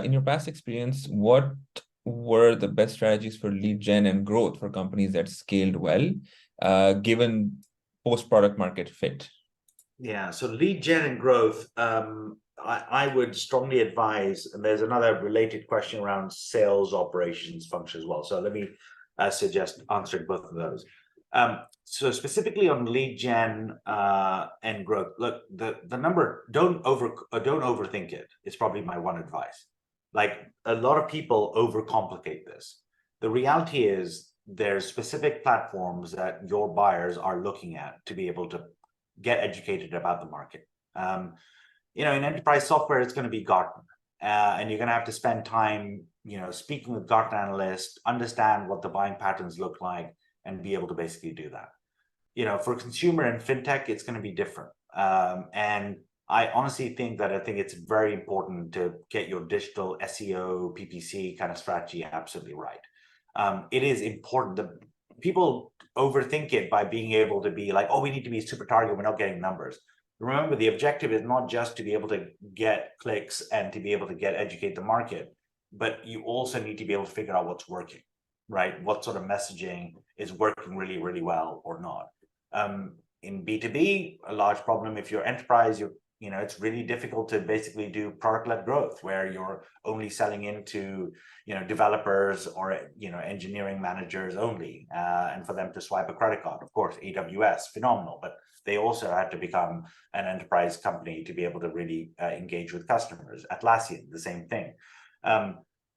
in your past experience, what were the best strategies for lead gen and growth for companies that scaled well, given post-product market fit? Yeah, so lead gen and growth, I would strongly advise, and there's another related question around sales operations function as well. So let me suggest answering both of those. So specifically on lead gen and growth, look, the number, don't overthink it. It's probably my one advice. Like, a lot of people overcomplicate this. The reality is there's specific platforms that your buyers are looking at to be able to get educated about the market. In enterprise software, it's going to be Gartner, and you're going to have to spend time, speaking with Gartner analysts, understand what the buying patterns look like, and be able to basically do that. For consumer and fintech, it's going to be different. And I honestly think it's very important to get your digital SEO, PPC kind of strategy absolutely right. It is important that people overthink it by being able to be like, oh, we need to be super targeted, we're not getting numbers. Remember, the objective is not just to be able to get clicks and to be able to educate the market, but you also need to be able to figure out what's working, right? What sort of messaging is working really, really well or not. In B2B, a large problem, if you're enterprise, it's really difficult to basically do product-led growth where you're only selling into, developers or, engineering managers only, and for them to swipe a credit card. Of course, AWS, phenomenal, but they also had to become an enterprise company to be able to really engage with customers. Atlassian, the same thing.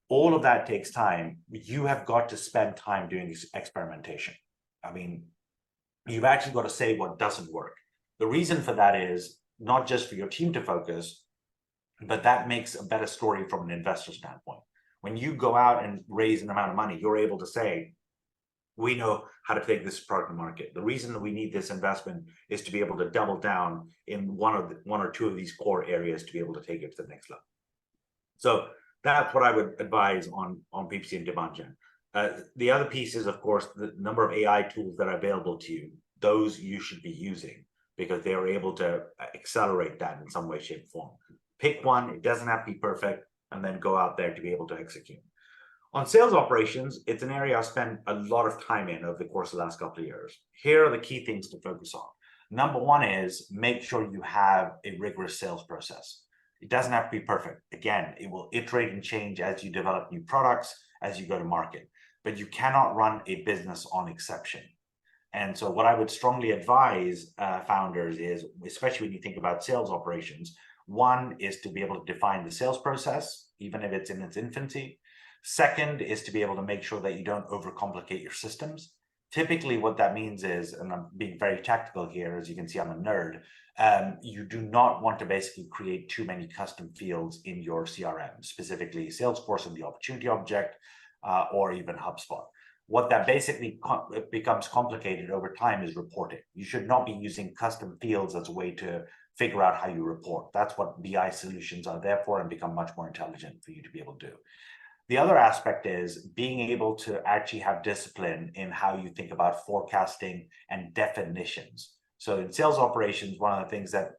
All of that takes time. You have got to spend time doing this experimentation. I mean, you've actually got to say what doesn't work. The reason for that is not just for your team to focus, but that makes a better story from an investor standpoint. When you go out and raise an amount of money, you're able to say, we know how to take this product to market. The reason that we need this investment is to be able to double down in one or two of these core areas to be able to take it to the next level. So that's what I would advise on PPC and demand gen. The other piece is, of course, the number of AI tools that are available to you. Those you should be using because they are able to accelerate that in some way, shape, form. Pick one, it doesn't have to be perfect, and then go out there to be able to execute. On sales operations, it's an area I've spent a lot of time in over the course of the last couple of years. Here are the key things to focus on. Number one is make sure you have a rigorous sales process. It doesn't have to be perfect. Again, it will iterate and change as you develop new products, as you go to market, but you cannot run a business on exception. And so what I would strongly advise founders is, especially when you think about sales operations, one is to be able to define the sales process, even if it's in its infancy. Second is to be able to make sure that you don't overcomplicate your systems. Typically what that means is, and I'm being very tactical here, as you can see, I'm a nerd, you do not want to basically create too many custom fields in your CRM, specifically Salesforce and the opportunity object, or even HubSpot. What that basically becomes complicated over time is reporting. You should not be using custom fields as a way to figure out how you report. That's what BI solutions are there for, and become much more intelligent for you to be able to do. The other aspect is being able to actually have discipline in how you think about forecasting and definitions. So in sales operations, one of the things that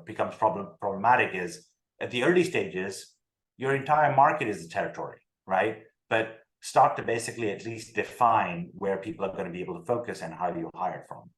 becomes problematic is at the early stages, your entire market is the territory, right? But start to basically at least define where people are going to be able to focus and how you hire from.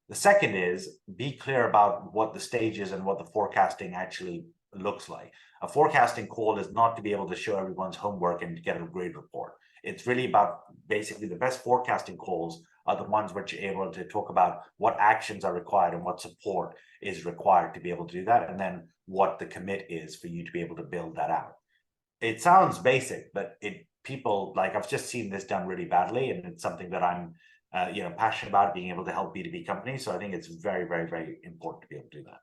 The second is be clear about what the stages and what the forecasting actually looks like. A forecasting call is not to be able to show everyone's homework and get a great report. It's really about basically the best forecasting calls are the ones which are able to talk about what actions are required and what support is required to be able to do that, and then what the commit is for you to be able to build that out. It sounds basic, but people, like, I've just seen this done really badly, and it's something that I'm passionate about, being able to help B2B companies. So I think it's very, very, very important to be able to do that.